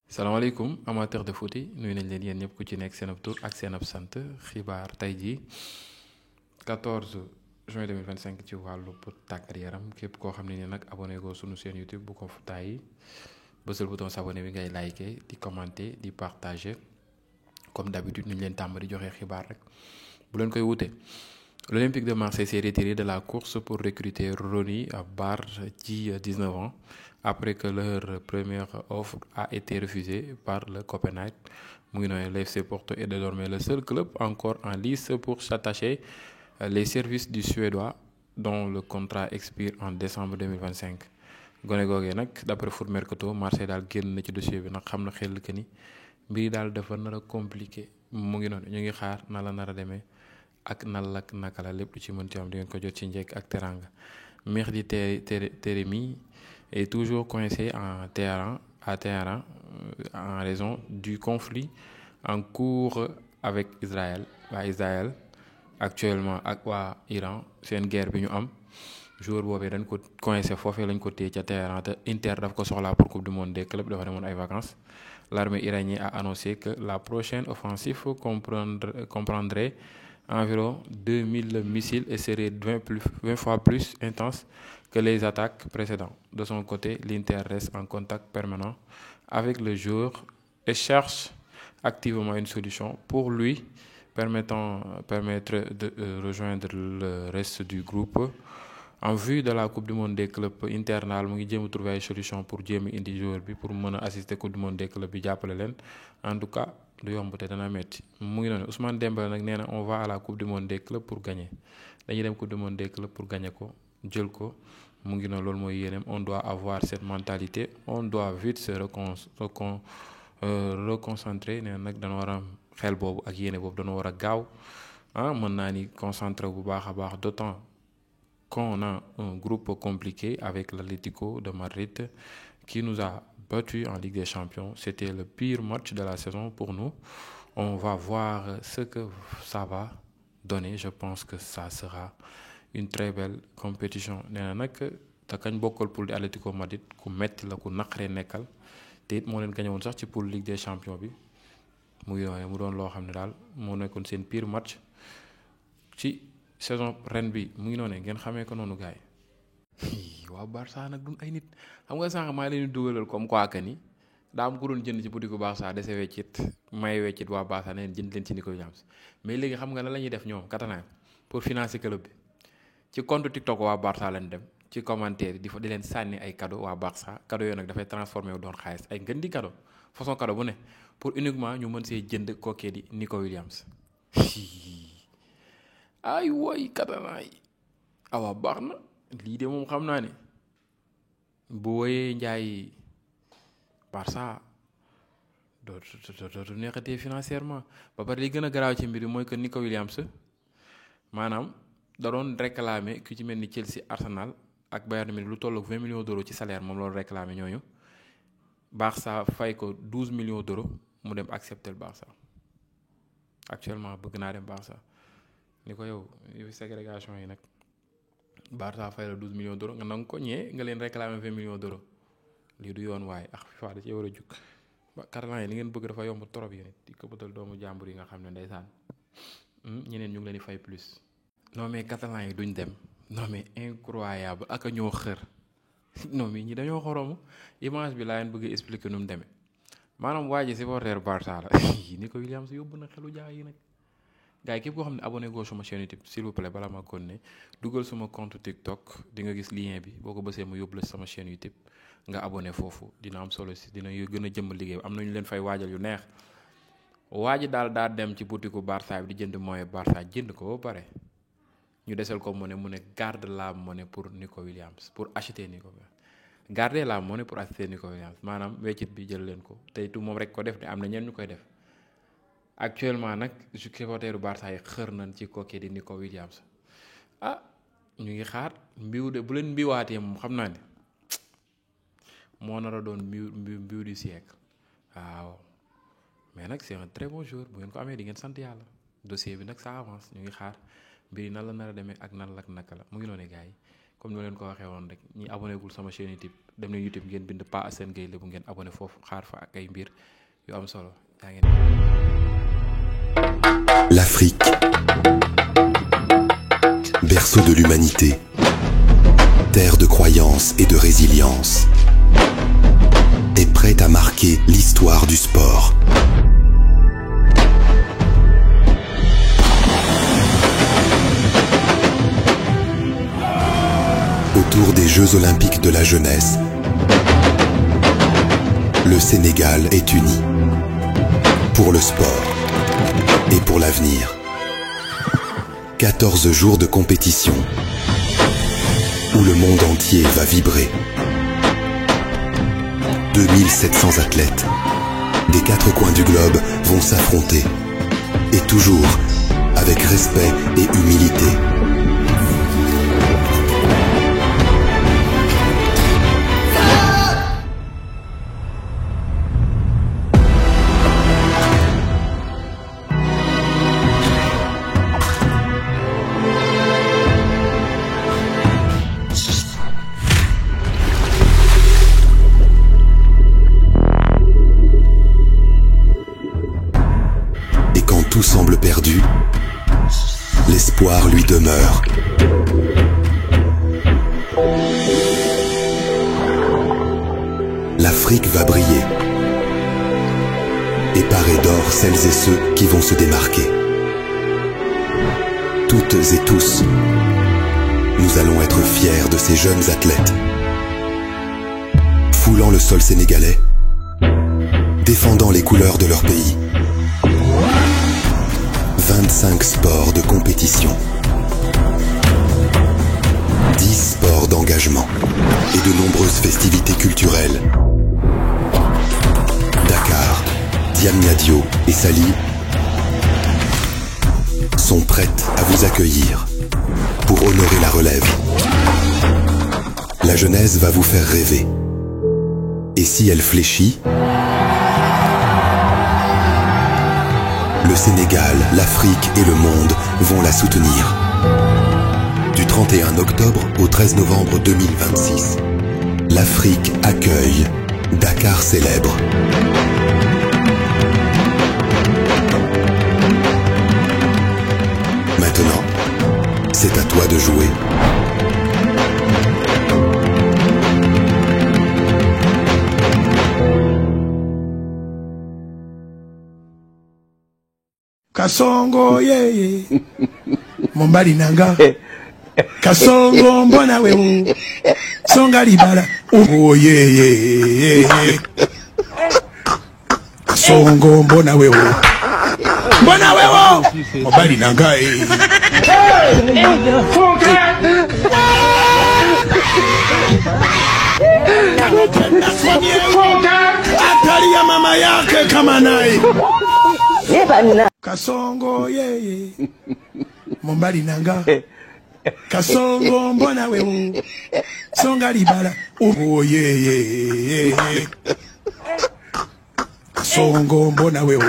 salaamaaleykum amateur de foot yi nuyu nañ leen yéen ñëpp ku ci nekk seen ab tur ak seen ab sant xibaar tey jii 14 juin 2025 ci wàllu tàggat yaram képp koo xam ne ni nag abonné goo sunu chaîne YouTube bu ko tàyyi bësal bouton s'abonner bi ngay liker di commenter di partager comme d'habitude ni ñu leen tàmm di joxe xibaar rek bu leen koy wute. L'Olympique de Marseille s'est retiré de la course pour recruter Ronny Bardghji, 19 ans, après que leur première offre a été refusée par le Copenhague. Le FC Porto est désormais le seul club encore en lice pour s'attacher les services du Suédois, dont le contrat expire en décembre 2025. gone googee nag d'après Foot Mercato Marseille daal génn na ci dossier bi nag xam na xel que ni mbir yi daal dafa nar a compliqué mu ngi noonu ñu ngi xaar na la nar a demee. ak nal ak naka la lépp lu ci mën ci am di ngeen ko jot ci njëkk ak teranga Mehdi Taremi est toujours coincé à Téhéran en raison du conflit en cours avec Israël actuellement ak waa Iran seen guerre bi ñu am joueur boobee dañ ko coincé foofee lañ ko téye ca Téhéran te Inter daf ko soxlaa pour coupe du monde des clubs dafa demoon ay vacances. L'armée iranienne a annoncé que la prochaine offensive comprendrait environ 2000 missiles et serait 20 fois plus intense que les attaques précédentes. De son côté, l'Inter reste en contact permanent avec le joueur et cherche activement une solution pour lui permettre de rejoindre le reste du groupe. En vue de la coupe du monde des clubs internal mu ngi jéem a trouver ay solution pour jéem a indi joueur bi pour mën a assister coupe du monde des clubs bi jàppale leen en tout cas du yomb te dana metti mu ngi noonu Ousmane Dembélé nag nee na on va à la coupe du monde des clubs pour gagner dañuy dem coupe du monde des clubs pour gagner ko jël ko mu ngi noonu loolu mooy yéeneem on doit avoir cette mentalité on doit vite se reconcentrer nee na nag dana war a xel boobu ak yéene boobu dana war a gaaw mën naa ni concentré bu baax a baax d'autant qu'on a un groupe compliqué avec l'Atlético de Madrid qui nous a battus en Ligue des Champions. C'était le pire match de la saison pour nous. On va voir ce que ça va donner. Je pense que ça sera une très belle compétition. nee na nag te kañ bokkal poule di Atlético Madrid ku metti la ku naqaree nekkal te it moo leen gañe woon sax ci poule Ligue des Champions bi mu doon loo xam ne daal moo nekkoon seen pire match ci saison ren bi mu ngi noonu ngeen xamee ko noonu gars yi waa Barça nag duñ ay nit xam nga sànq maa leen di dugalal comme quoi que ni daa am ku doon jënd ci boutique Barça dese weccit may weccit waa Barça ne leen jënd leen ci Nico Williams mais léegi xam nga lan la ñuy def ñoom Catalan pour financer club bi ci compte TikTok waa Barça lañ dem ci commentaire di leen sànni ay cadeau waa Barça cadeau yooyu nag dafay transformé wu doon xaalis ay ngën di cadeau façon cadeau bu ne pour uniquement ñu mën see jënd kookee di Nico Williams. ay woy Catalan yi awa baax na lii de moom xam naa ne bu woyee njaay Barça dootu neexatee financièrement ba pare li gën a garaaw ci mbir bi mooy que Nico Williams maanaam da doon réclamer ku ci mel ni Chelsea Arsenal ak Bayern Munich lu tollook 20 millions d'euros ci salaire moom loolu réclamer ñooñu Barça fay ko 12 millions d'euros mu dem accepter le Barça actuellement bëgg naa dem Barça ni ko yow ségrégation yi nag Barça fay la 12 millions d'euros nga nangu ko ñee nga leen réclamer 20 millions d'euros lii du yoon waaye FIFA da cee war a jug Catalan yi li ngeen bëgg dafa yomb trop yéen di ko bëtal doomu jàmbur yi nga xam ne ndeysaan ñeneen ñu ngi leen di fay plus. non mais Catalan yi duñ dem non mais incroyable ak a ñoo xër non mais ñi dañoo xoromu image bi laa leen bëgg expliquer nu mu demee maanaam waa ji supporter Barça la Nico Williams yóbbu na xelu jaa yi nag. gars yi képp koo xam ne abonné goo suma chaîne YouTube s'il vous plaît bala ma kon ne dugal suma compte TikTok di nga gis lien bi boo ko bësee mu yóbbu la sama chaîne YouTube nga abonné foofu dina am solo si dina gën a jëmmal liggéey am na ñu leen fay waajal yu neex waa ji daal daa dem ci boutique Barça bi di jënd monnaie Barça jënd ko ba pare ñu desal ko monnaie mu ne garde la monnaie pour Nico Williams pour acheter Nico Williams garder la monnaie pour acheter Nico Williams maanaam weccit bi jël leen ko tey tu moom rek ko def de am na ñenn ñu koy def. actuellement nag supporteru Barça yi xër nañ ci kooke di Nico Williams ñu ngi xaar mbiw de bu leen mbiwaatee moom xam naa ne moo nar a doon mbiw du siècle waaw mais nag c'est un très bon joueur bu ngeen ko amee di ngeen sant yàlla dossier bi nag ça avance ñu ngi xaar mbir yi nan la nar a demee ak nan la naka la mu ngi noonu gars yi comme ni leen ko waxee woon rek ñi abonné gul sama chaîne YouTube dem na YouTube ngeen bind Pa Assane Gueye Lebu ngeen abonné foofu xaar fa ak ay mbir yu am solo yaa ngeen. L'Afrique, berceau de l'humanité, terre de croyance et de résilience, est prête à marquer l'histoire du sport. Autour des Jeux Olympiques de la jeunesse, le Sénégal est uni pour le sport et pour l'avenir. 14 jours de compétition où le monde entier va vibrer. 2700 athlètes des 4 coins du globe vont s'affronter, et toujours avec respect et humilité. Tout semble perdu, l'espoir lui demeure. L'Afrique va briller et parer d'or celles et ceux qui vont se démarquer. Toutes et tous, nous allons être fiers de ces jeunes athlètes. Foulant le sol sénégalais, défendant les couleurs de leur pays. 25 sports de compétition, 10 sports d'engagement et de nombreuses festivités culturelles. Dakar, Diamniadio et Saly sont prêtes à vous accueillir pour honorer la relève. La jeunesse va vous faire rêver. Et si elle fléchit, le Sénégal, l'Afrique et le monde vont la soutenir. Du 31 octobre au 13 novembre 2026, l'Afrique accueille Dakar célèbre. Maintenant, c'est à toi de jouer. Kasongo yeye Mombali nanga Kasongo mbona wewe Songa libala oh yeye Kasongo mbona wewe Mombali nanga Atali ya mama yake kama naye Kasongo yeye Mombali nanga Kasongo mbona wewe Songa libala oh yeye Kasongo mbona wewe